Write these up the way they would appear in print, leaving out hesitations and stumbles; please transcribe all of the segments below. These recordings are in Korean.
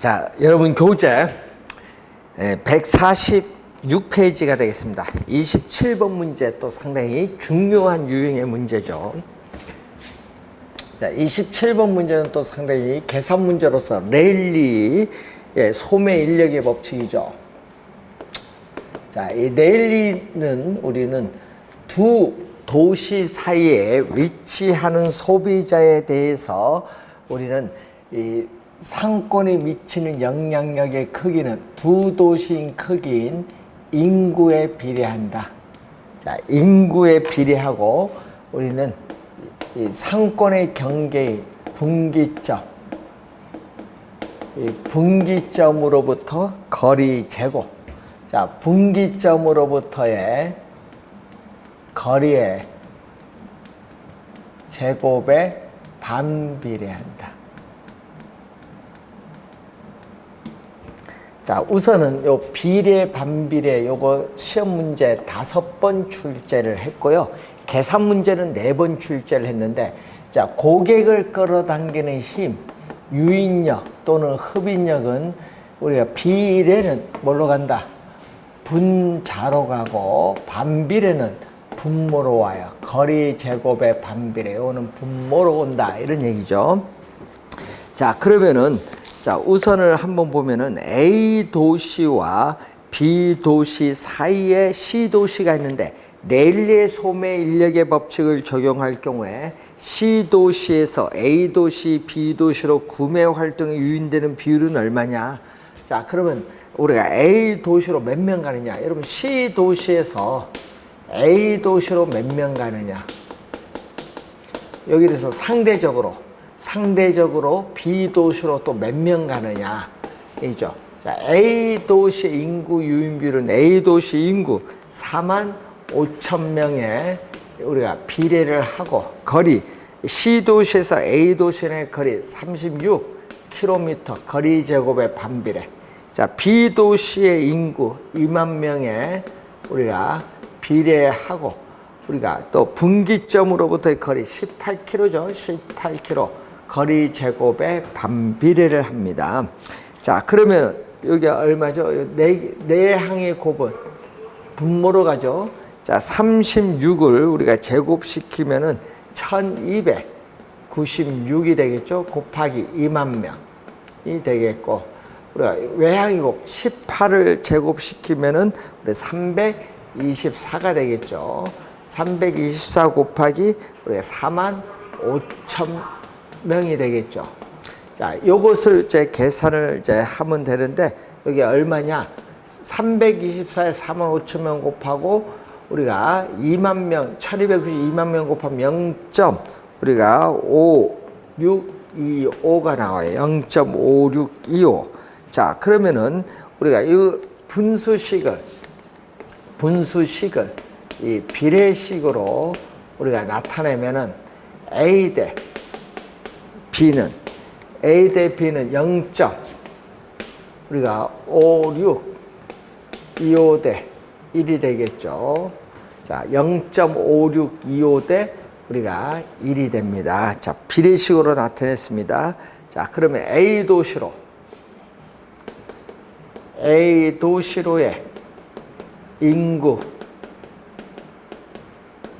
자, 여러분 교재 146페이지가 되겠습니다. 27번 문제 또 상당히 중요한 유형의 문제죠. 자, 27번 문제는 또 상당히 계산 문제로서 레일리의 소매 인력의 법칙이죠. 자, 이 레일리는 우리는 두 도시 사이에 위치하는 소비자에 대해서 우리는 이 상권에 미치는 영향력의 크기는 두 도시인 크기인 인구에 비례한다. 자, 인구에 비례하고 우리는 이 상권의 경계인 분기점, 이 분기점으로부터 거리 제곱. 자, 분기점으로부터의 거리의 제곱에 반비례한다. 자, 우선은 요 비례 반비례 요거 시험 문제 5번 출제를 했고요. 계산 문제는 4번 출제를 했는데, 자, 고객을 끌어당기는 힘, 유인력 또는 흡인력은 우리가 비례는 뭘로 간다? 분자로 가고 반비례는 분모로 와요. 거리 제곱의 반비례, 요거는 분모로 온다, 이런 얘기죠. 자, 그러면은 자, 우선을 한번 보면은 A 도시와 B 도시 사이에 C 도시가 있는데, 레일리의 소매 인력의 법칙을 적용할 경우에 C 도시에서 A 도시, B 도시로 구매 활동이 유인되는 비율은 얼마냐? 자, 그러면 우리가 A 도시로 몇 명 가느냐? 여러분, C 도시에서 A 도시로 몇 명 가느냐? 여기에서 상대적으로 B 도시로 또 몇 명 가느냐, 이죠. 자, A 도시 인구 유인비율은 A 도시 인구 45,000명에 우리가 비례를 하고, 거리 C 도시에서 A 도시의 거리 36km, 거리 제곱의 반비례. 자, B 도시의 인구 2만 명에 우리가 비례하고, 우리가 또 분기점으로부터의 거리 18km죠. 18km. 거리 제곱에 반비례를 합니다. 자, 그러면 여기 얼마죠? 네 항의 곱은 분모로 가죠. 자, 36을 우리가 제곱시키면은 1296이 되겠죠. 곱하기 2만 명이 되겠고, 우리가 외항의 곱 18을 제곱시키면은 우리 324가 되겠죠. 324 곱하기 우리가 45,000명이 되겠죠. 자, 요것을 이제 계산을 이제 하면 되는데, 여기 얼마냐? 324에 45,000명 곱하고 우리가 2만 명, 1292만 명 곱하면 0. 우리가 5625가 나와요. 0.5625. 자, 그러면은 우리가 이 분수식을 이 비례식으로 우리가 나타내면은 A 대 B는 0. 우리가 5625 대 1이 되겠죠. 자, 0.5625 대 우리가 1이 됩니다. 자, 비례식으로 나타냈습니다. 자, 그러면 A 도시로의 인구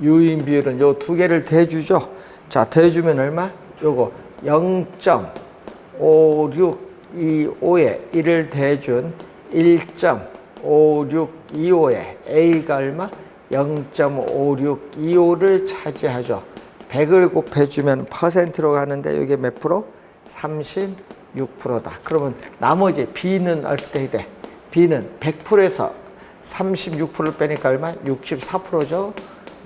유인 비율은 요 두 개를 대주죠. 자, 대주면 얼마? 요거 0.5625에 1을 대준 1.5625에 A가 얼마? 0.5625를 차지하죠. 100을 곱해주면 퍼센트로 가는데 이게 몇 프로? 36%다. 그러면 나머지 B는 어떻게 돼? B는 100%에서 36%를 빼니까 얼마? 64%죠.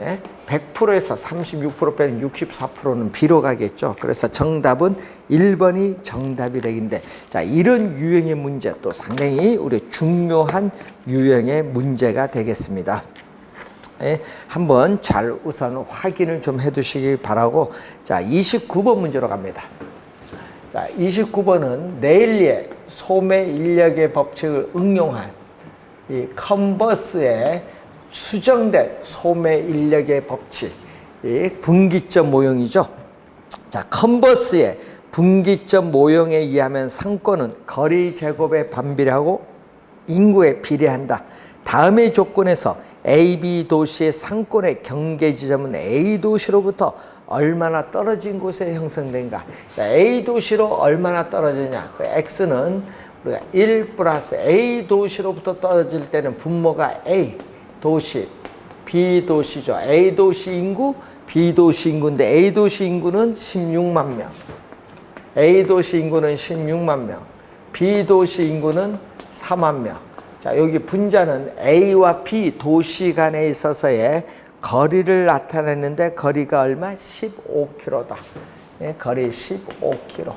예? 100%에서 36% 빼는 64%는 B로 가겠죠. 그래서 정답은 1번이 정답이 되긴데, 자, 이런 유형의 문제 또 상당히 우리 중요한 유형의 문제가 되겠습니다. 예? 한번 잘 우선 확인을 좀 해두시기 바라고, 자, 29번 문제로 갑니다. 자, 29번은 레일리의 소매 인력의 법칙을 응용한 이 컨버스의 수정된 소매 인력의 법칙, 이 분기점 모형이죠. 자, 컨버스의 분기점 모형에 의하면 상권은 거리 제곱에 반비례하고 인구에 비례한다. 다음의 조건에서 A, B 도시의 상권의 경계 지점은 A 도시로부터 얼마나 떨어진 곳에 형성된가. 자, A 도시로 얼마나 떨어지냐. 그 X는 우리가 1 플러스 A 도시로부터 떨어질 때는 분모가 A 도시, B 도시죠. A 도시 인구, B 도시 인구인데 A 도시 인구는 16만 명. A 도시 인구는 16만 명. B 도시 인구는 4만 명. 자, 여기 분자는 A와 B 도시 간에 있어서의 거리를 나타내는데 거리가 얼마? 15km다. 예, 거리 15km.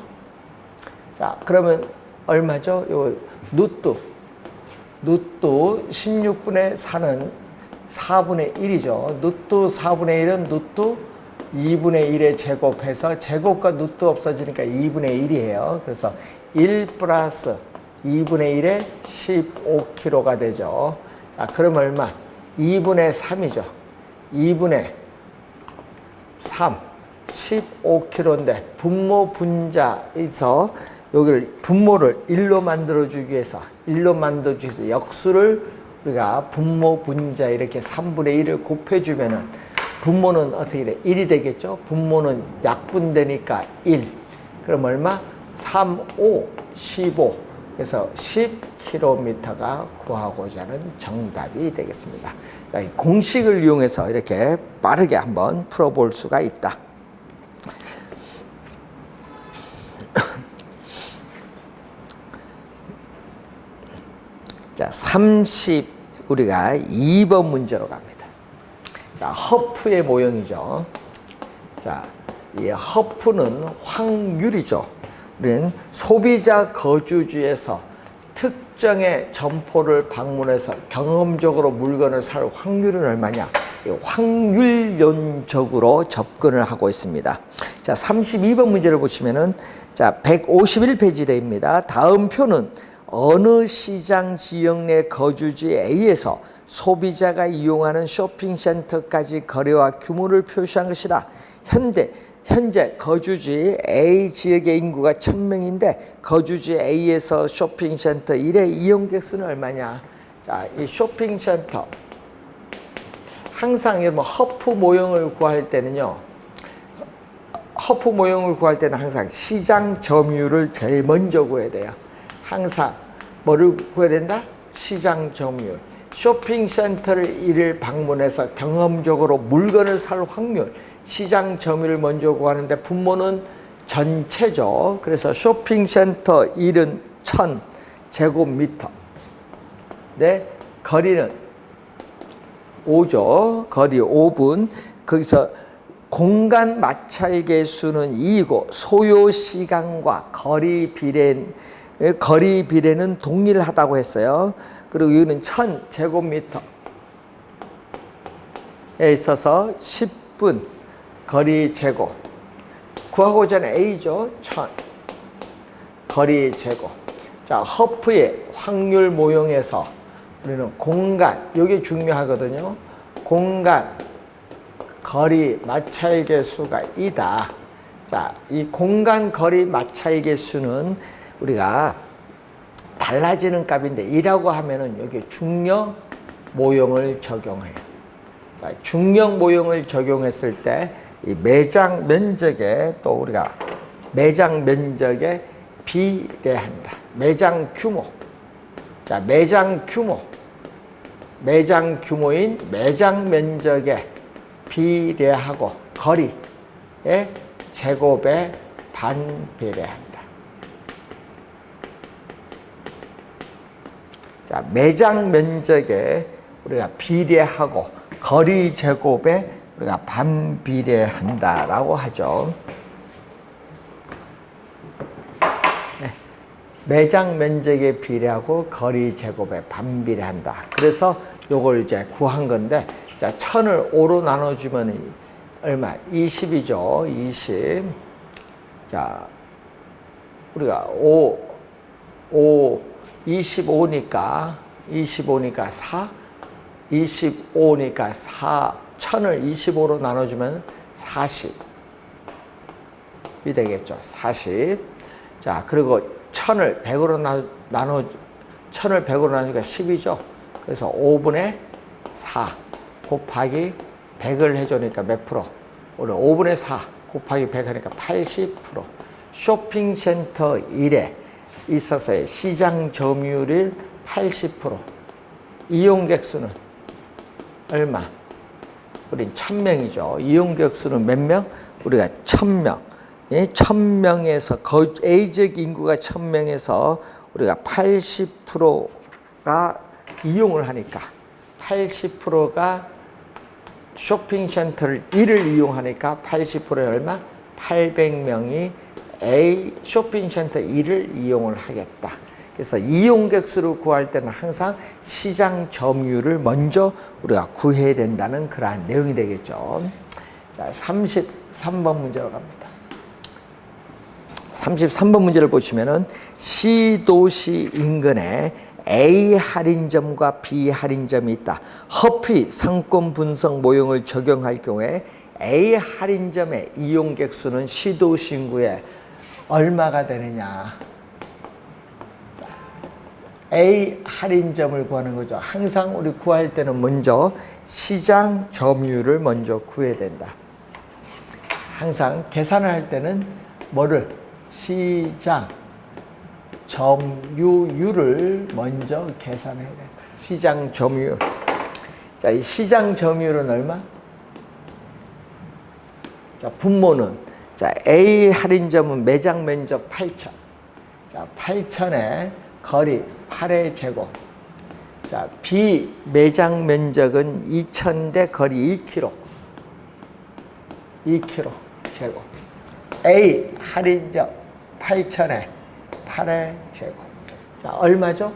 자, 그러면 얼마죠? 요 루트 16분의 4는 4분의 1이죠. 루트 4분의 1은 루트 2분의 1에 제곱해서 제곱과 루트 없어지니까 2분의 1이에요. 그래서 1 플러스 2분의 1에 15km가 되죠. 자, 그럼 얼마? 2분의 3이죠. 2분의 3, 15km인데 분모 분자에서 여기를 분모를 1로 만들어주기 위해서 역수를 우리가 분모 분자 이렇게 3분의 1을 곱해주면은 분모는 어떻게 돼? 1이 되겠죠? 분모는 약분되니까 1. 그럼 얼마? 3, 5, 15. 그래서 10km가 구하고자 하는 정답이 되겠습니다. 자, 이 공식을 이용해서 이렇게 빠르게 한번 풀어볼 수가 있다. 자, 우리가 2번 문제로 갑니다. 자, 허프의 모형이죠. 자, 이 허프는 확률이죠. 우리는 소비자 거주지에서 특정의 점포를 방문해서 경험적으로 물건을 살 확률은 얼마냐? 확률론적으로 접근을 하고 있습니다. 자, 32번 문제를 보시면은 자, 151페이지입니다. 다음 표는 어느 시장 지역 내 거주지 A에서 소비자가 이용하는 쇼핑센터까지 거래와 규모를 표시한 것이다. 현재 거주지 A 지역의 인구가 1000명인데 거주지 A에서 쇼핑센터 1의 이용객 수는 얼마냐? 자, 이 쇼핑센터 항상 허프 모형을 구할 때는요. 허프 모형을 구할 때는 항상 시장 점유율을 제일 먼저 구해야 돼요. 항상 뭐를 구해야 된다? 시장 점유율. 쇼핑센터를 1을 방문해서 경험적으로 물건을 살 확률, 시장 점유율을 먼저 구하는데 분모는 전체죠. 그래서 쇼핑센터 1은 1000제곱미터. 네, 거리는 5죠. 거리 5분. 거기서 공간 마찰계 수는 2이고 소요 시간과 거리 비례는 동일하다고 했어요. 그리고 이거는 1000제곱미터에 있어서 10분 거리 제곱. 구하고자 하는 A죠. 1000 거리 제곱. 자, 허프의 확률 모형에서 우리는 공간, 이게 중요하거든요. 공간 거리 마찰계 수가 2다. 자, 이 공간 거리 마찰계 수는 우리가 달라지는 값인데 2라고 하면은 여기 중력 모형을 적용해요. 자, 중력 모형을 적용했을 때 이 매장 면적에 또 우리가 매장 면적에 비례한다. 매장 규모. 자, 매장 규모인 매장 면적에 비례하고 거리의 제곱에 반비례한다. 자, 매장 면적에 우리가 비례하고 거리 제곱에 우리가 반비례한다라고 하죠. 네. 매장 면적에 비례하고 거리 제곱에 반비례한다. 그래서 요걸 이제 구한 건데, 자, 1000을 5로 나눠주면 얼마? 20이죠. 20. 자, 우리가 25니까 4. 25니까 4. 1000을 25로 나눠주면 40. 40이 되겠죠. 40. 자, 그리고 1000을 100으로 나누니까 10이죠. 그래서 5분의 4 곱하기 100을 해주니까 몇 프로? 우리 5분의 4 곱하기 100 하니까 80%. 쇼핑센터 1에 있어서의 시장 점유율 80%. 이용객 수는 얼마? 우린 1000명이죠. 이용객 수는 몇 명? 우리가 1000명. 1000명에서 A적 인구가 1000명에서 우리가 80%가 이용을 하니까 80%가 쇼핑센터를 1을 이용하니까 80%에 얼마? 800명이 A 쇼핑센터 1을 이용을 하겠다. 그래서 이용객 수를 구할 때는 항상 시장 점유율을 먼저 우리가 구해야 된다는 그러한 내용이 되겠죠. 자, 33번 문제로 갑니다. 33번 문제를 보시면은 시도시 인근에 A 할인점과 B 할인점이 있다. 허피 상권 분석 모형을 적용할 경우에 A 할인점의 이용객 수는 시도시 인구에 얼마가 되느냐. A 할인점을 구하는 거죠. 항상 우리 구할 때는 먼저 시장 점유율을 먼저 구해야 된다. 항상 계산을 할 때는 뭐를? 시장 점유율을 먼저 계산해야 된다. 시장 점유율. 자, 이 시장 점유율은 얼마? 자, 분모는 자, A 할인점은 매장 면적 8,000. 자, 8,000에 거리 8의 제곱. 자, B 매장 면적은 2,000대 거리 2km. 2km 제곱. A 할인점 8,000에 8의 제곱. 자, 얼마죠?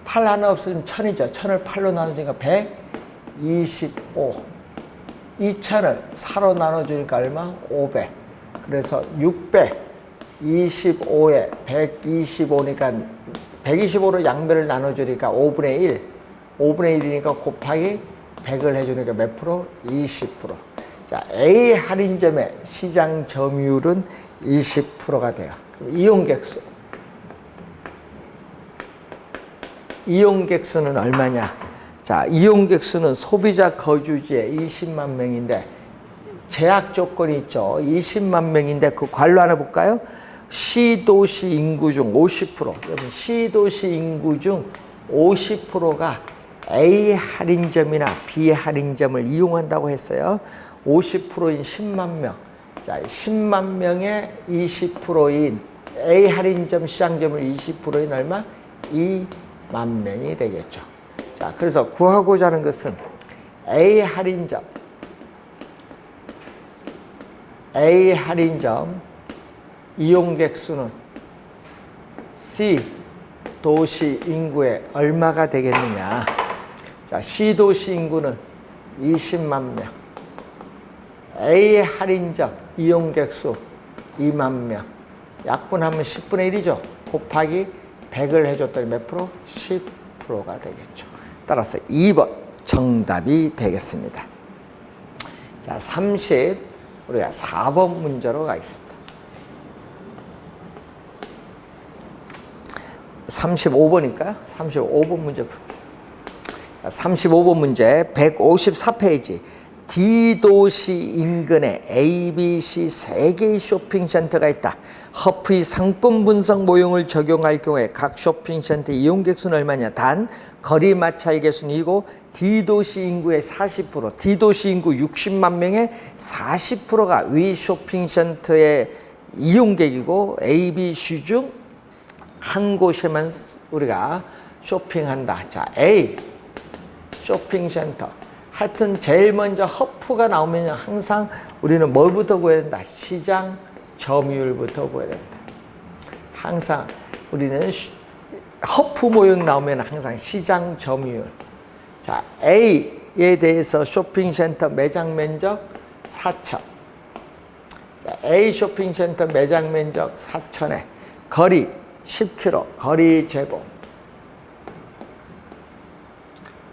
8 하나 없으면 1000이죠. 1000을 8로 나누니까 125. 2000은 4로 나눠주니까 얼마? 500. 그래서 625에 125니까 125로 양변을 나눠주니까 5분의 1. 5분의 1이니까 곱하기 100을 해주니까 몇 프로? 20%. 자, A 할인점의 시장 점유율은 20%가 돼요. 이용객 수. 이용객 수는 얼마냐? 자, 이용객 수는 소비자 거주지에 20만 명인데 제약 조건이 있죠. 20만 명인데 그 관로 하나 볼까요? 시도시 인구 중 50%. 여러분, 시도시 인구 중 50%가 A 할인점이나 B 할인점을 이용한다고 했어요. 50%인 10만 명. 자, 10만 명의 20%인 A 할인점 시장점을 20%인 얼마? 2만 명이 되겠죠. 자, 그래서 구하고자 하는 것은 A 할인점 이용객 수는 C 도시 인구의 얼마가 되겠느냐. 자, C 도시 인구는 20만 명. A 할인점 이용객 수 2만 명. 약분하면 10분의 1이죠. 곱하기 100을 해줬더니 몇 프로? 10%가 되겠죠. 따라서 2번 정답이 되겠습니다. 자, 우리가 4번 문제로 가겠습니다. 35번일까요? 35번 문제 풀게요. 35번 문제 154페이지. D도시 인근에 A, B, C 3개의 쇼핑센터가 있다. 허프의 상권 분석 모형을 적용할 경우에 각 쇼핑센터 이용객 수는 얼마냐? 단 거리 마찰 계수이고 D도시 인구의 40%, D도시 인구 60만 명의 40%가 위 쇼핑센터의 이용객이고 A, B, C 중 한 곳에만 우리가 쇼핑한다. 자, A 쇼핑센터. 하여튼 제일 먼저 허프가 나오면 항상 우리는 뭘부터 구해야 된다? 시장 점유율부터 구해야 된다. 항상 우리는 허프 모형 나오면 항상 시장 점유율. 자, A에 대해서 쇼핑센터 매장 면적 4,000. 자, A 쇼핑센터 매장 면적 4,000에 거리 10km, 거리 제곱.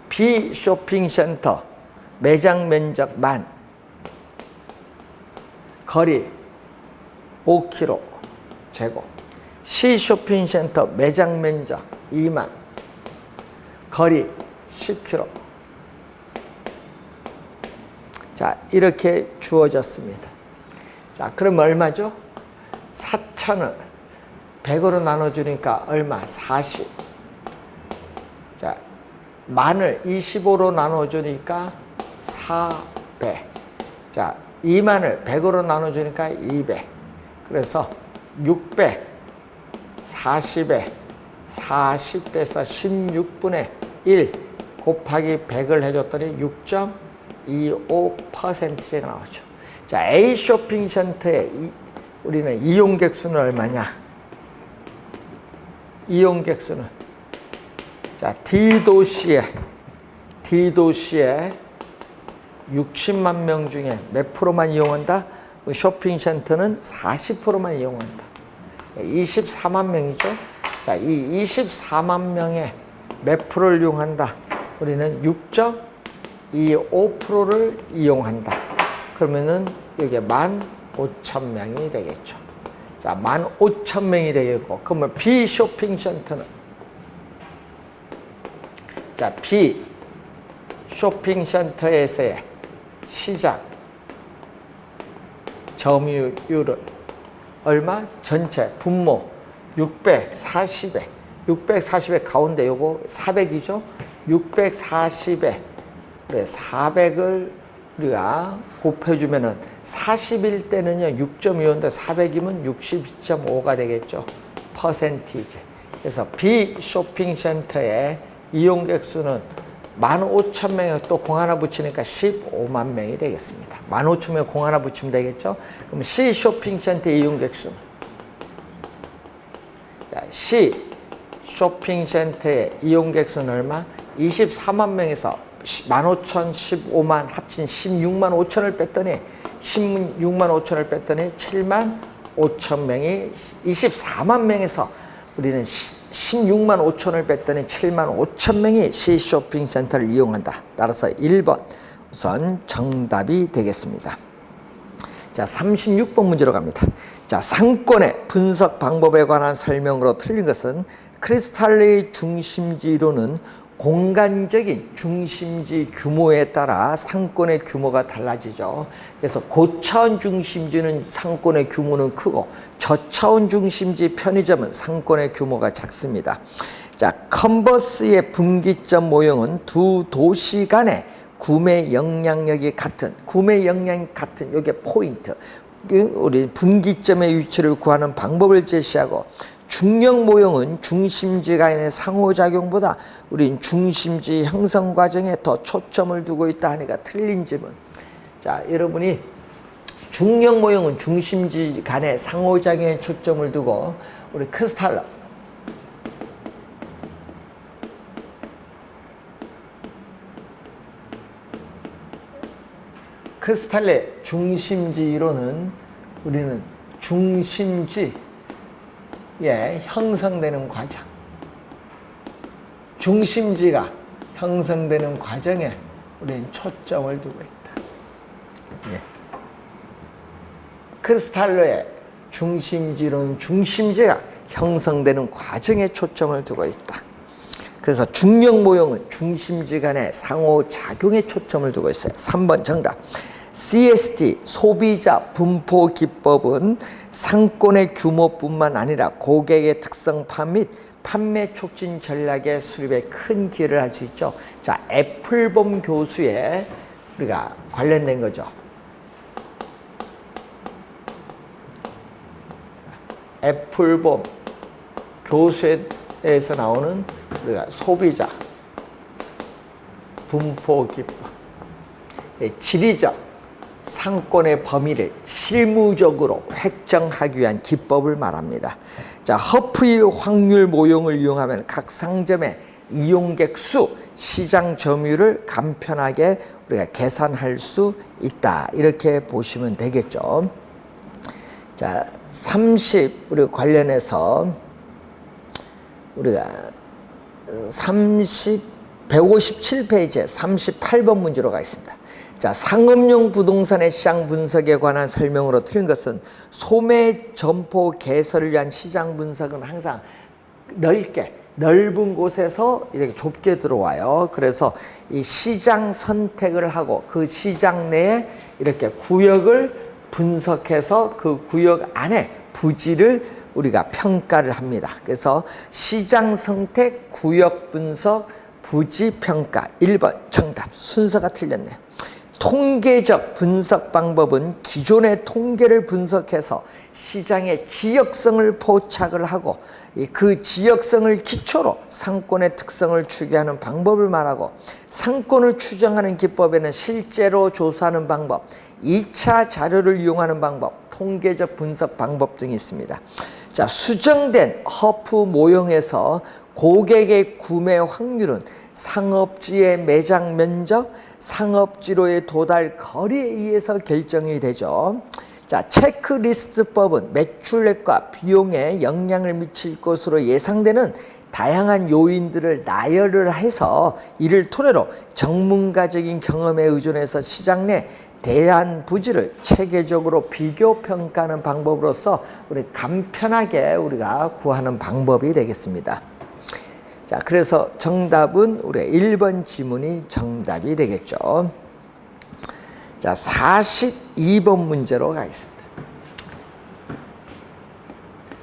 B 쇼핑센터 매장 면적 10,000, 거리 5km 제곱. C 쇼핑센터 매장 면적 2만. 거리 10km. 자, 이렇게 주어졌습니다. 자, 그럼 얼마죠? 4,000을 100으로 나눠주니까 얼마? 40. 자, 만을 25로 나눠주니까 400. 자, 2만을 100으로 나눠주니까 200. 그래서 600, 40에 40 돼서 16분의 1 곱하기 100을 해줬더니 6.25%가 나오죠. 자, A 쇼핑센터의 우리는 이용객 수는 얼마냐? 이용객 수는 자, D 도시에 60만 명 중에 몇 프로만 이용한다? 쇼핑센터는 40%만 이용한다. 24만 명이죠. 자, 이 24만 명의 몇 프로를 이용한다? 우리는 6.25%를 이용한다. 그러면은 이게 15,000명이 되겠죠. 자, 15,000명이 되겠고, 그러면 B 쇼핑센터는 자, B 쇼핑센터에서의 시장 점유율은 얼마? 전체 분모 640에 640의 가운데 요거 400이죠. 640에 400을 우리가 곱해주면은 40일 때는요 6.25인데 400이면 62.5가 되겠죠. 퍼센티지. 그래서 B 쇼핑센터의 이용객 수는 15,000명에 또 공 하나 붙이니까 15만 명이 되겠습니다. 15,000명에 공 하나 붙이면 되겠죠. 그럼 C 쇼핑센터 이용객 수는 자, C 쇼핑센터의 이용객 수는 얼마? 24만 명에서 15,000, 15만 합친 16만 5천을 뺐더니 16만 5천을 뺐더니 7만 5천 명이 24만 명에서 우리는 16만 5천을 뺐더니 7만 5천 명이 C 쇼핑센터를 이용한다. 따라서 1번 우선 정답이 되겠습니다. 자, 36번 문제로 갑니다. 자, 상권의 분석 방법에 관한 설명으로 틀린 것은 크리스탈레의 중심지 이론은 공간적인 중심지 규모에 따라 상권의 규모가 달라지죠. 그래서 고차원 중심지는 상권의 규모는 크고 저차원 중심지 편의점은 상권의 규모가 작습니다. 자, 컨버스의 분기점 모형은 두 도시 간의 구매 영향력이 같은 이게 포인트. 우리 분기점의 위치를 구하는 방법을 제시하고 중력 모형은 중심지 간의 상호작용보다 우린 중심지 형성 과정에 더 초점을 두고 있다 하니까 틀린 질문. 자, 여러분이 중력 모형은 중심지 간의 상호작용에 초점을 두고 우리 크리스탈레 중심지 이론은 우리는 중심지 형성되는 과정, 중심지가 형성되는 과정에 우리는 초점을 두고 있다. 크리스탈로의 중심지로는 중심지가 형성되는 과정에 초점을 두고 있다. 그래서 중력 모형은 중심지 간의 상호작용에 초점을 두고 있어요. 3번 정답. CST 소비자 분포 기법은 상권의 규모뿐만 아니라 고객의 특성파 및 판매 촉진 전략의 수립에 큰 기여를 할 수 있죠. 자, 애플봄 교수의 우리가 관련된 거죠. 애플봄 교수에서 나오는 우리가 소비자 분포 기법, 지리적 상권의 범위를 실무적으로 획정하기 위한 기법을 말합니다. 자, 허프의 확률 모형을 이용하면 각 상점의 이용객 수, 시장 점유율을 간편하게 우리가 계산할 수 있다. 이렇게 보시면 되겠죠. 자, 30 관련해서 우리가 157페이지에 38번 문제로 가겠습니다. 자, 상업용 부동산의 시장 분석에 관한 설명으로 틀린 것은 소매 점포 개설을 위한 시장 분석은 항상 넓은 곳에서 이렇게 좁게 들어와요. 그래서 이 시장 선택을 하고 그 시장 내에 이렇게 구역을 분석해서 그 구역 안에 부지를 우리가 평가를 합니다. 그래서 시장 선택, 구역 분석, 부지 평가. 1번 정답. 순서가 틀렸네요. 통계적 분석 방법은 기존의 통계를 분석해서 시장의 지역성을 포착을 하고 그 지역성을 기초로 상권의 특성을 추계하는 방법을 말하고, 상권을 추정하는 기법에는 실제로 조사하는 방법, 2차 자료를 이용하는 방법, 통계적 분석 방법 등이 있습니다. 자, 수정된 허프 모형에서 고객의 구매 확률은 상업지의 매장 면적, 상업지로의 도달 거리에 의해서 결정이 되죠. 자, 체크리스트법은 매출액과 비용에 영향을 미칠 것으로 예상되는 다양한 요인들을 나열을 해서 이를 토대로 전문가적인 경험에 의존해서 시장 내 대한 부지를 체계적으로 비교 평가하는 방법으로서 우리 간편하게 우리가 구하는 방법이 되겠습니다. 자, 그래서 정답은 우리 1번 지문이 정답이 되겠죠. 자, 42번 문제로 가겠습니다.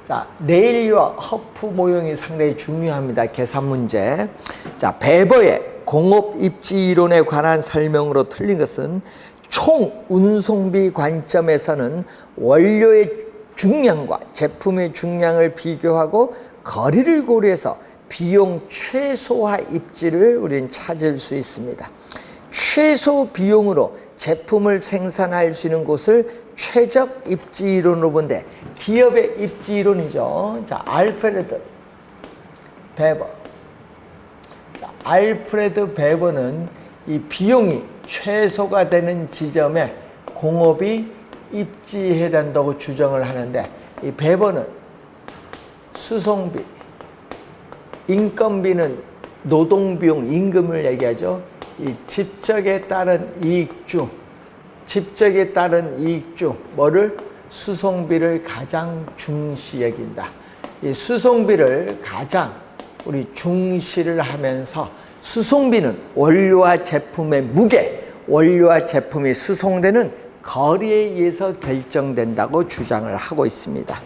자, 네일리와 허프 모형이 상당히 중요합니다. 계산 문제. 자, 베버의 공업 입지 이론에 관한 설명으로 틀린 것은 총 운송비 관점에서는 원료의 중량과 제품의 중량을 비교하고 거리를 고려해서 비용 최소화 입지를 우리는 찾을 수 있습니다. 최소 비용으로 제품을 생산할 수 있는 곳을 최적 입지 이론으로 본데, 기업의 입지 이론이죠. 자, 알프레드 베버. 자, 알프레드 베버는 이 비용이 최소가 되는 지점에 공업이 입지해야 된다고 주장을 하는데, 이 베버는 수송비, 인건비는 노동비용, 임금을 얘기하죠. 이 집적에 따른 이익 중, 뭐를? 수송비를 가장 중시 여긴다. 이 수송비를 가장 우리 중시를 하면서, 수송비는 원료와 제품의 무게, 원료와 제품이 수송되는 거리에 의해서 결정된다고 주장을 하고 있습니다.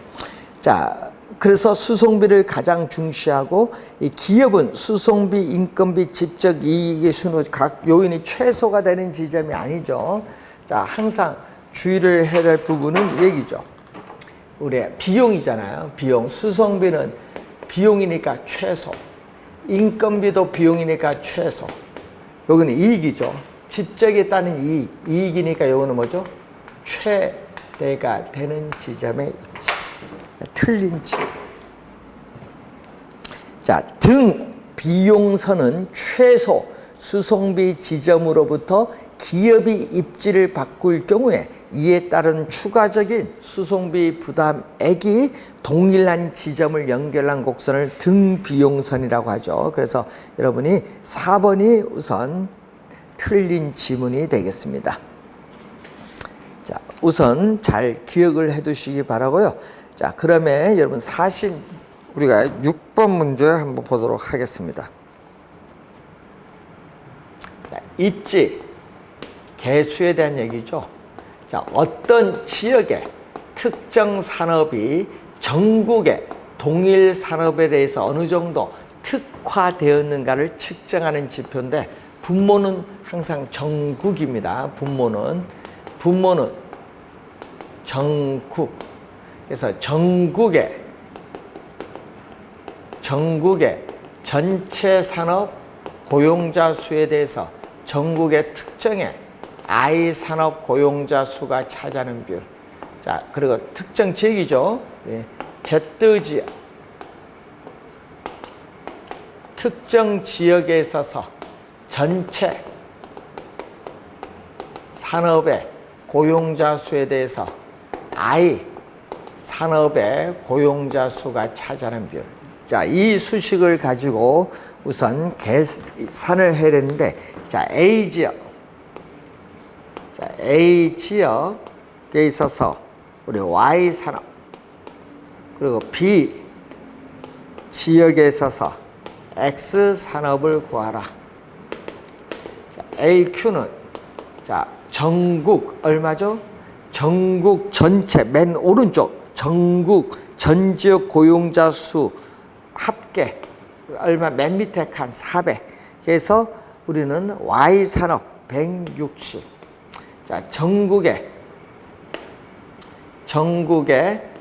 자, 그래서 수송비를 가장 중시하고, 이 기업은 수송비, 인건비, 집적 이익의 순으로 각 요인이 최소가 되는 지점이 아니죠. 자, 항상 주의를 해야 될 부분은 얘기죠. 우리 비용이잖아요. 비용. 수송비는 비용이니까 최소. 인건비도 비용이니까 최소. 여기는 이익이죠. 집적에 따른 이익이니까 여기는 뭐죠? 최대가 되는 지점에 있지. 틀린 지. 자, 등 비용선은 최소 수송비 지점으로부터 기업이 입지를 바꿀 경우에 이에 따른 추가적인 수송비 부담액이 동일한 지점을 연결한 곡선을 등 비용선이라고 하죠. 그래서 여러분이 4번이 우선 틀린 지문이 되겠습니다. 자, 우선 잘 기억을 해 두시기 바라고요. 자, 그러면 여러분 우리가 6번 문제 한번 보도록 하겠습니다. 자, 입지, 개수에 대한 얘기죠. 자, 어떤 지역의 특정 산업이 전국의 동일 산업에 대해서 어느 정도 특화되었는가를 측정하는 지표인데, 분모는 항상 전국입니다. 분모는 전국. 그래서 전국의 전체 산업 고용자 수에 대해서 전국의 특정의 I 산업 고용자 수가 차지하는 비율. 자, 그리고 특정 지역이죠. 네. Z 지역. 특정 지역에 있어서 전체 산업의 고용자 수에 대해서 I 산업의 고용자 수가 차지하는 비율. 자, 이 수식을 가지고 우선 계산을 해야 되는데, 자, A 지역. 자, A 지역에 있어서 우리 Y 산업, 그리고 B 지역에 있어서 X 산업을 구하라. 자, LQ는 자, 전국 얼마죠? 전국 전체 맨 오른쪽 전국 전 지역 고용자 수 합계 얼마 맨 밑에 칸 400. 그래서 우리는 Y 산업 160. 자, 전국에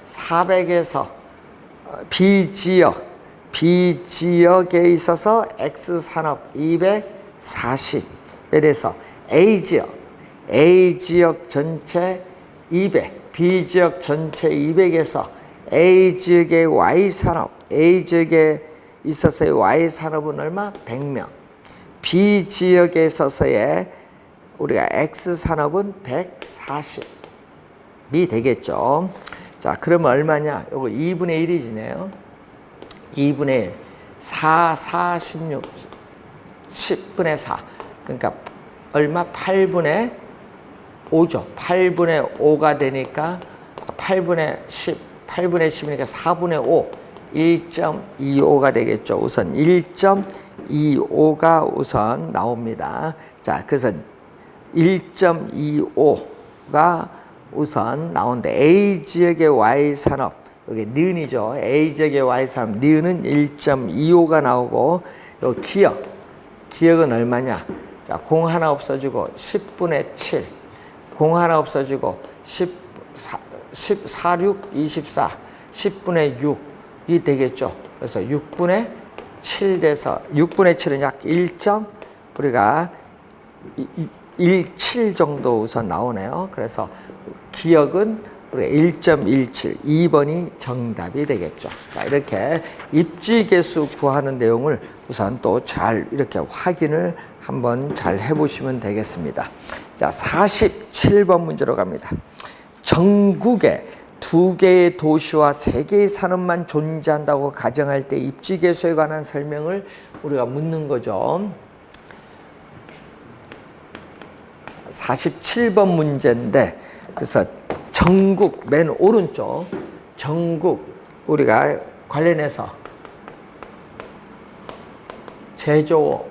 400에서 B지역에 있어서 X산업 240에 대해서 A지역 전체 200, B지역 전체 200에서 A지역의 Y산업, A지역에 있어서의 Y산업은 얼마? 100명. B지역에 있어서의 우리가 X산업은 140이 되겠죠. 자, 그러면 얼마냐? 요거 2분의 1이 지네요. 2분의 1, 4, 16, 10분의 4. 그러니까 얼마? 8분의 5죠. 8분의 5가 되니까 8분의 10이니까 4분의 5. 1.25가 되겠죠. 우선 1.25가 우선 나옵니다. 자, 그래서 1.25가 우선 나오는데 A지역의 Y산업, 여기 니은이죠. A지역의 Y산업, 니은은 1.25가 나오고, 또 기역은 얼마냐? 자, 0 하나 없어지고 10분의 7, 0 하나 없어지고 4, 6, 24, 10분의 6이 되겠죠. 그래서 6분의 7 돼서 6분의 7은 약 1.17 정도 우선 나오네요. 그래서 기역은 우리가 1.17, 2번이 정답이 되겠죠. 자, 이렇게 입지계수 구하는 내용을 우선 또 잘 이렇게 확인을 한번 잘 해보시면 되겠습니다. 자, 47번 문제로 갑니다. 전국에 2개의 도시와 3개의 산업만 존재한다고 가정할 때 입지계수에 관한 설명을 우리가 묻는 거죠. 47번 문제인데, 그래서 전국 맨 오른쪽 전국 우리가 관련해서 제조업,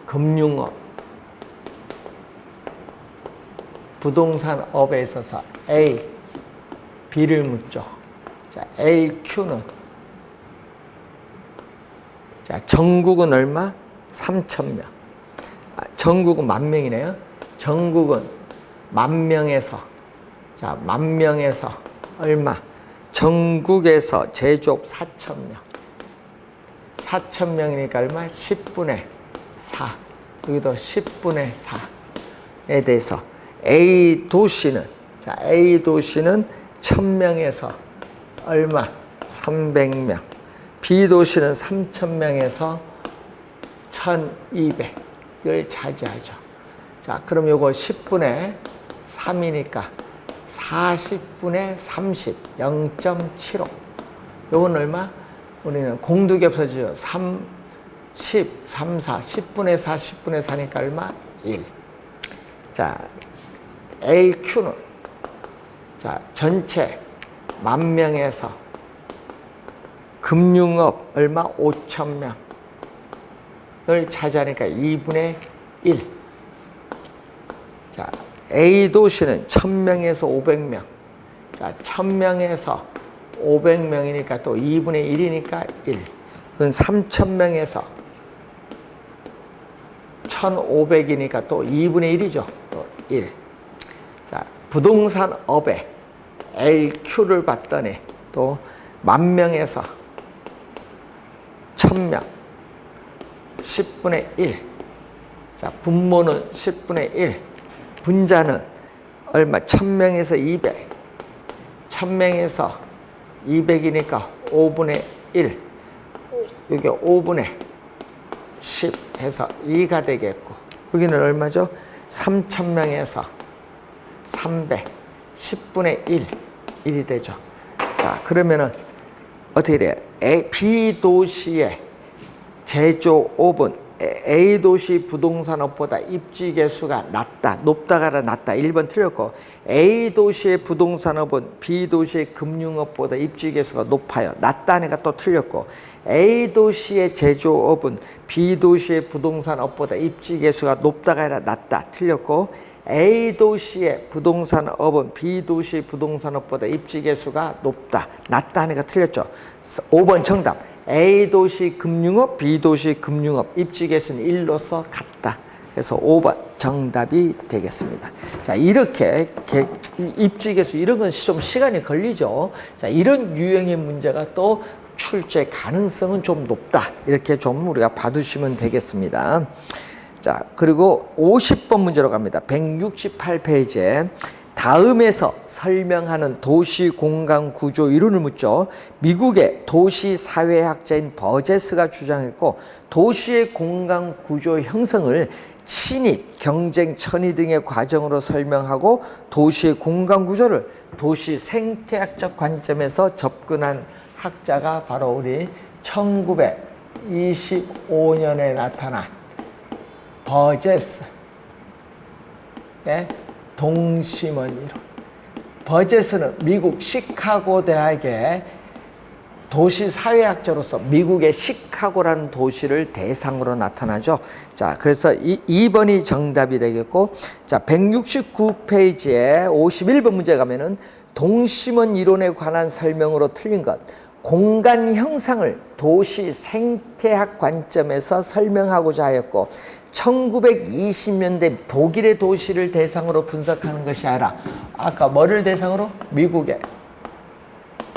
금융업, 부동산업에 있어서 A, B를 묻죠. 자, LQ는 자, 전국은 얼마? 3,000명. 전국은 10,000명이네요. 전국은 10,000명에서 자, 10,000명에서 얼마? 전국에서 제조업 4,000명. 4,000명이니까 얼마? 10분의 4. 여기도 10분의 4에 대해서 A 도시는 1,000명에서 얼마? 300명. B 도시는 3,000명에서 1,200을 차지하죠. 자, 그럼 요거 10분의 3이니까 40분의 30, 0.75. 요건 얼마? 우리는 공두개 없어지죠. 3, 10, 3, 4, 10분의 4, 10분의 4니까 얼마? 1. 자, LQ는 자, 전체 10,000명에서 금융업 얼마? 5,000명을 차지하니까 2분의 1. 자, A 도시는 1,000명에서 500명. 자, 1,000명에서 500명이니까 또 2분의 1이니까 1. 그건 3,000명에서 1,500이니까 또 2분의 1이죠. 또 1. 자, 부동산업에 LQ를 봤더니 또 10,000명에서 1,000명. 10분의 1. 자, 분모는 10분의 1. 분자는 얼마? 1,000명에서 200. 1,000명에서 200이니까 5분의 1. 여기 5분의 10 해서 2가 되겠고, 여기는 얼마죠? 3,000명에서 300. 10분의 1이 되죠. 자, 그러면은 어떻게 돼요? B 도시의 제조업은 A 도시 부동산업보다 입지 개수가 낮다. 높다가 아니라 낮다. 1번 틀렸고 A 도시의 부동산업은 B 도시의 금융업보다 입지 개수가 높아요. 낮다 하니까 또 틀렸고 A 도시의 제조업은 B 도시의 부동산업보다 입지 개수가 높다가 아니라 낮다. 틀렸고 A 도시의 부동산업은 B 도시의 부동산업보다 입지 개수가 높다. 낮다 하니까 틀렸죠. 5번 정답. A 도시 금융업, B 도시 금융업 입지 개수는 1로서 같다. 그래서 5번 정답이 되겠습니다. 자, 이렇게 입지 개수 이런 건 좀 시간이 걸리죠. 자, 이런 유형의 문제가 또 출제 가능성은 좀 높다. 이렇게 좀 우리가 봐두시면 되겠습니다. 자, 그리고 50번 문제로 갑니다. 168페이지에 다음에서 설명하는 도시 공간 구조 이론을 묻죠. 미국의 도시 사회학자인 버제스가 주장했고 도시의 공간 구조 형성을 침입, 경쟁, 천위 등의 과정으로 설명하고 도시의 공간 구조를 도시 생태학적 관점에서 접근한 학자가 바로 우리 1925년에 나타난 버제스. 예? 동심원 이론. 버제스는 미국 시카고 대학의 도시사회학자로서 미국의 시카고라는 도시를 대상으로 나타나죠. 자, 그래서 2번이 정답이 되겠고, 자, 169페이지에 51번 문제 가면은 동심원 이론에 관한 설명으로 틀린 것. 공간 형상을 도시 생태학 관점에서 설명하고자 하였고 1920년대 독일의 도시를 대상으로 분석하는 것이 아니라 아까 뭐를 대상으로?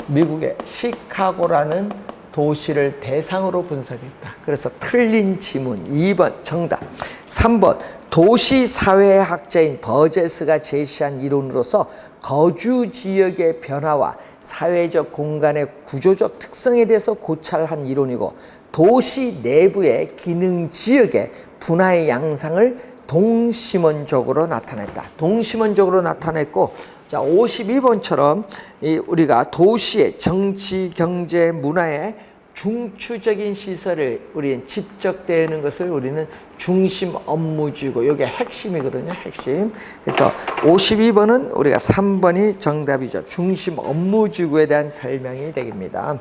미국의 시카고라는 도시를 대상으로 분석했다. 그래서 틀린 지문 2번 정답. 3번 도시사회학자인 버제스가 제시한 이론으로서 거주 지역의 변화와 사회적 공간의 구조적 특성에 대해서 고찰한 이론이고 도시 내부의 기능 지역의 분화의 양상을 동심원적으로 나타냈다. 동심원적으로 나타냈고 자, 52번처럼 우리가 도시의 정치, 경제, 문화의 중추적인 시설을 우리는 집적되는 것을 우리는 중심 업무지고 이게 핵심이거든요. 핵심. 그래서 52번은 우리가 3번이 정답이죠. 중심 업무지구에 대한 설명이 되겠습니다.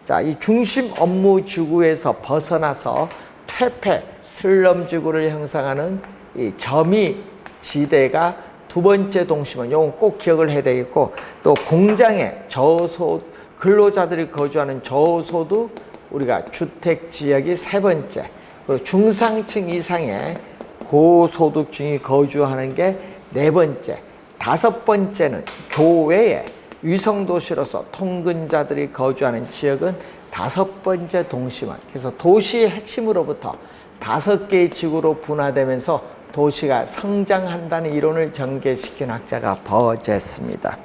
자, 이 중심 업무지구에서 벗어나서 퇴폐, 슬럼지구를 형성하는 이 점이 지대가 두 번째 동심원. 이건 꼭 기억을 해야 되겠고 또 공장의 근로자들이 거주하는 저소득 우리가 주택지역이 세 번째, 그리고 중상층 이상의 고소득층이 거주하는 게 네 번째, 다섯 번째는 교외의 위성도시로서 통근자들이 거주하는 지역은 다섯 번째 동심원. 그래서 도시의 핵심으로부터 5개의 지구로 분화되면서 도시가 성장한다는 이론을 전개시킨 학자가 버제스입니다.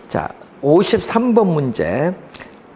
자, 53번 문제.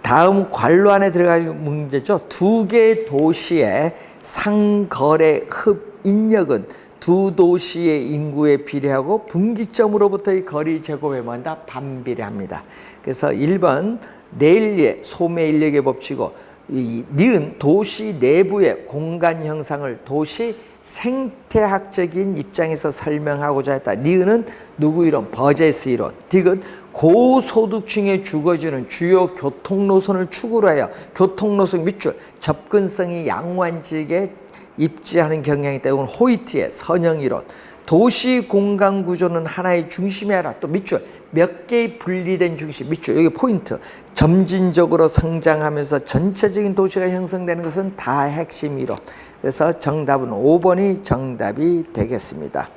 다음 관로 안에 들어갈 문제죠. 두 개의 도시의 상거래 흡인력은 두 도시의 인구에 비례하고 분기점으로부터의 거리 제곱에 뭐한다? 반비례합니다. 그래서 1번 네일리의 소매 인력의 법칙이고 니은 도시 내부의 공간 형상을 도시 생태학적인 입장에서 설명하고자 했다. 니은은 누구 이론? 버제스 이론. 딕은 고소득층에 주거지는 주요 교통노선을 축으로 하여 교통노선 밑줄 접근성이 양호한 지역에 입지하는 경향이 있다. 이건 호이트의 선형 이론. 도시 공간 구조는 하나의 중심이 아니라 또 밑줄 몇 개의 분리된 중심 밑줄 여기 포인트 점진적으로 성장하면서 전체적인 도시가 형성되는 것은 다 핵심 이론. 그래서 정답은 5번이 정답이 되겠습니다.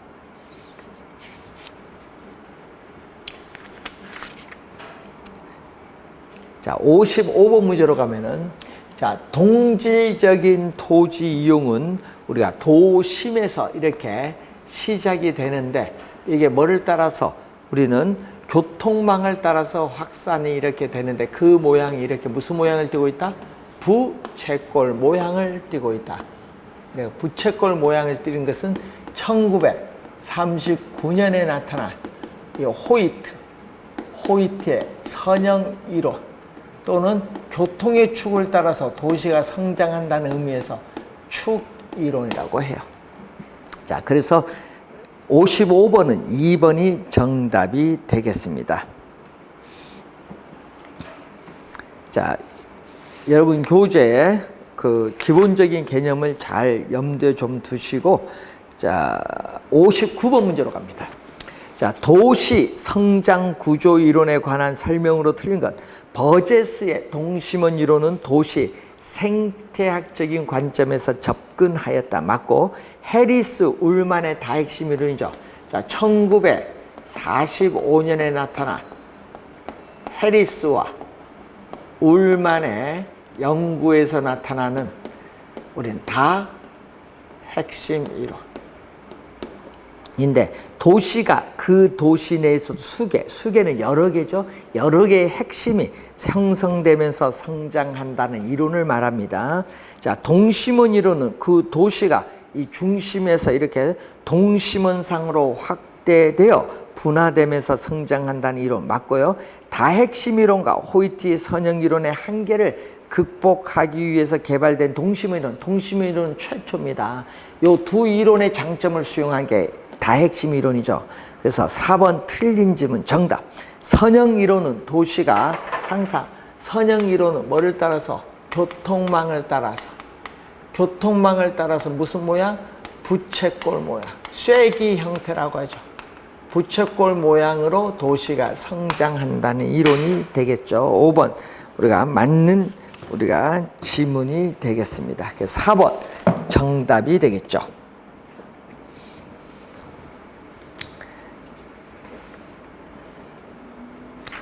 자, 55번 문제로 가면은 자, 동질적인 토지 이용은 우리가 도심에서 이렇게 시작이 되는데 이게 뭐를 따라서 우리는 교통망을 따라서 확산이 이렇게 되는데 그 모양이 이렇게 무슨 모양을 띠고 있다? 부채꼴 모양을 띠고 있다. 부채꼴 모양을 띠는 것은 1939년에 나타난 이 호이트의 선형 이론 또는 교통의 축을 따라서 도시가 성장한다는 의미에서 축 이론이라고 해요. 자, 그래서 55번은 2번이 정답이 되겠습니다. 자, 여러분 교재에 그 기본적인 개념을 잘 염두에 좀 두시고, 자, 59번 문제로 갑니다. 자, 도시 성장 구조 이론에 관한 설명으로 틀린 것. 버제스의 동심원 이론은 도시 생태학적인 관점에서 접근하였다. 맞고, 해리스 울만의 다핵심 이론이죠. 자, 1945년에 나타난 해리스와 울만의 연구에서 나타나는 우리는 다 핵심 이론인데, 도시가 그 도시 내에서도 수개는 여러 개죠. 여러 개의 핵심이 형성되면서 성장한다는 이론을 말합니다. 자, 동심원 이론은 그 도시가 이 중심에서 이렇게 동심원상으로 확대되어 분화되면서 성장한다는 이론 맞고요. 다핵심 이론과 호이트의 선형 이론의 한계를 극복하기 위해서 개발된 동심원 이론, 동심원 이론은 최초입니다. 이 두 이론의 장점을 수용한 게 다핵심 이론이죠. 그래서 4번 틀린 질문 정답. 선형 이론은 도시가 항상, 선형 이론은 뭐를 따라서? 교통망을 따라서 무슨 모양? 부채꼴 모양, 쐐기 형태라고 하죠. 부채꼴 모양으로 도시가 성장한다는 이론이 되겠죠. 5번 우리가 맞는 지문이 되겠습니다. 그래서 4번 정답이 되겠죠.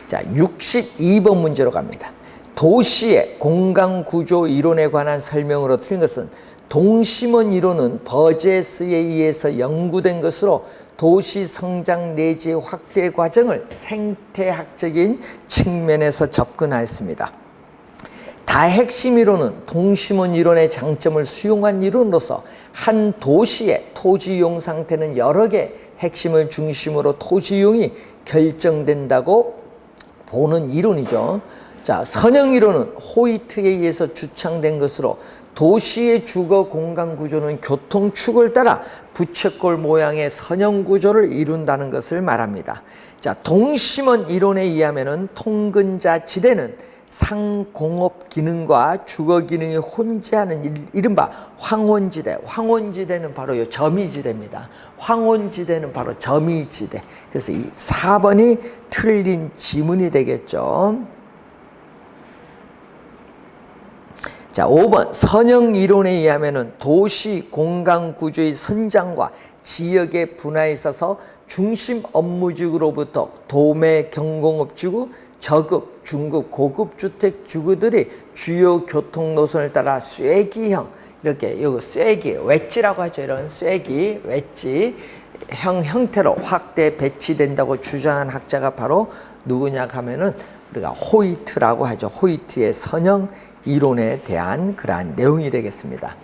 자, 62번 문제로 갑니다. 도시의 공간구조 이론에 관한 설명으로 틀린 것은 동심원 이론은 버제스에 의해서 연구된 것으로 도시 성장 내지 확대 과정을 생태학적인 측면에서 접근하였습니다. 다핵심 이론은 동심원 이론의 장점을 수용한 이론으로서 한 도시의 토지이용 상태는 여러 개의 핵심을 중심으로 토지이용이 결정된다고 보는 이론이죠. 자, 선형 이론은 호이트에 의해서 주창된 것으로 도시의 주거 공간 구조는 교통축을 따라 부채꼴 모양의 선형 구조를 이룬다는 것을 말합니다. 자, 동심원 이론에 의하면은 통근자 지대는 상공업 기능과 주거 기능이 혼재하는 이른바 황혼지대. 황혼지대는 바로 요 점이지대입니다. 황혼지대는 바로 점이지대. 그래서 이 4번이 틀린 지문이 되겠죠. 자, 5번 선형 이론에 의하면은 도시 공간 구조의 선장과 지역의 분화에 있어서 중심 업무지구로부터 도매 경공업지구, 저급, 중급, 고급 주택지구들이 주요 교통노선을 따라 쐐기형, 이렇게 요거 쐐기, 웨지라고 하죠. 이런 쐐기, 웨지 형태로 확대 배치된다고 주장한 학자가 바로 누구냐 하면은 우리가 호이트라고 하죠. 호이트의 선형 이론에 대한 그러한 내용이 되겠습니다.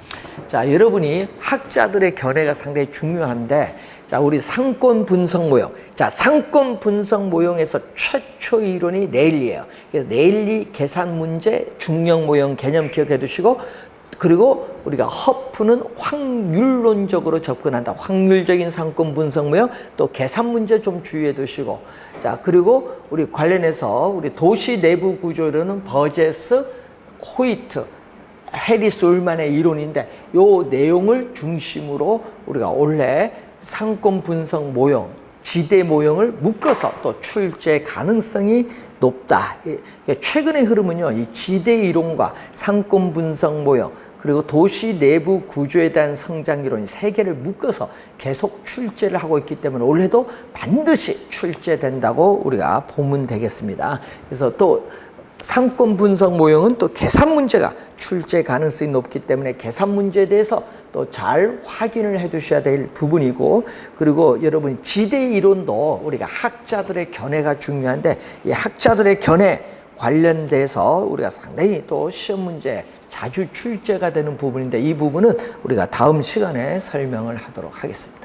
자, 여러분이 학자들의 견해가 상당히 중요한데, 자, 우리 상권 분석 모형. 자, 상권 분석 모형에서 최초 이론이 레일리예요. 그래서 레일리 계산 문제 중력 모형 개념 기억해 두시고, 그리고 우리가 허프는 확률론적으로 접근한다. 확률적인 상권 분석 모형, 또 계산 문제 좀 주의해 두시고, 자, 그리고 우리 관련해서 우리 도시 내부 구조로는 버제스, 호이트, 해리스 울만의 이론인데, 요 내용을 중심으로 우리가 원래 상권 분석 모형, 지대 모형을 묶어서 또 출제 가능성이 높다. 최근의 흐름은요, 이 지대 이론과 상권 분석 모형, 그리고 도시 내부 구조에 대한 성장 이론 세 개를 묶어서 계속 출제를 하고 있기 때문에 올해도 반드시 출제된다고 우리가 보면 되겠습니다. 그래서 또 상권 분석 모형은 또 계산 문제가 출제 가능성이 높기 때문에 계산 문제에 대해서 또 잘 확인을 해 두셔야 될 부분이고, 그리고 여러분 지대 이론도 우리가 학자들의 견해가 중요한데, 이 학자들의 견해 관련돼서 우리가 상당히 또 시험 문제 자주 출제가 되는 부분인데, 이 부분은 우리가 다음 시간에 설명을 하도록 하겠습니다.